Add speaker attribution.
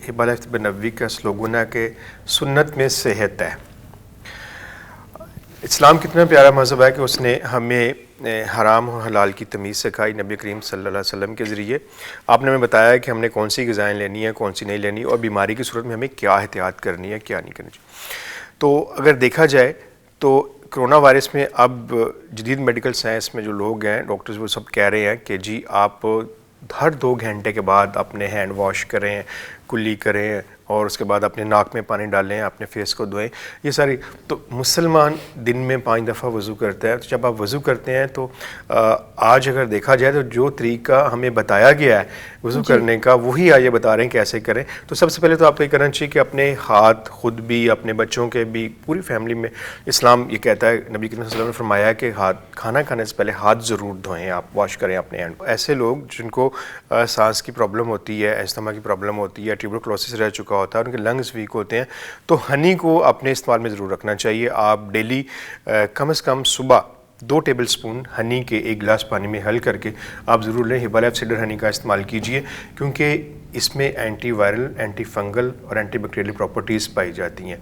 Speaker 1: ہبہ life طب نبوی کا سلوگن ہے کہ سنت میں صحت ہے۔ اسلام کتنا پیارا مذہب ہے کہ اس نے ہمیں حرام و حلال کی تمیز سکھائی نبی کریم صلی اللہ علیہ وسلم کے ذریعے۔ آپ نے ہمیں بتایا کہ ہم نے کون سی غذائیں لینی ہیں، کون سی نہیں لینی، اور بیماری کی صورت میں ہمیں کیا احتیاط کرنی ہے، کیا نہیں کرنی چاہیے۔ تو اگر دیکھا جائے تو کرونا وائرس میں اب جدید میڈیکل سائنس میں جو لوگ ہیں، ڈاکٹرز، وہ سب کہہ رہے ہیں کہ جی آپ ہر 2 گھنٹے کے بعد اپنے ہینڈ واش کریں، کلی کریں، اور اس کے بعد اپنے ناک میں پانی ڈالیں، اپنے فیس کو دھوئیں۔ یہ ساری تو مسلمان دن میں 5 دفعہ وضو کرتا ہے، تو جب آپ وضو کرتے ہیں تو آج اگر دیکھا جائے تو جو طریقہ ہمیں بتایا گیا ہے وضو کرنے کا، وہی آئیے بتا رہے ہیں کیسے کریں۔ تو سب سے پہلے تو آپ کو یہ کرنا چاہیے کہ اپنے ہاتھ خود بھی، اپنے بچوں کے بھی، پوری فیملی میں اسلام یہ کہتا ہے، نبی کریم صلی اللہ علیہ وسلم نے فرمایا ہے کہ کھانا کھانے سے پہلے ہاتھ ضرور دھوئیں، آپ واش کریں اپنے ہینڈ۔ ایسے لوگ جن کو سانس کی پرابلم ہوتی ہے، استھما کی پرابلم ہوتی ہے، ٹیوبرکلوسس رہ چکا ہوتا ہے، ان کے لنگز ویک ہوتے ہیں، تو ہنی کو اپنے استعمال میں ضرور رکھنا چاہیے۔ آپ ڈیلی کم از کم صبح 2 ٹیبل سپون ہنی کے 1 گلاس پانی میں حل کر کے آپ ضرور لیں۔ ہبہ لائف سیڈر ہنی کا استعمال کیجئے، کیونکہ اس میں اینٹی وائرل، اینٹی فنگل اور اینٹی بیکٹیریل پراپرٹیز پائی جاتی ہیں۔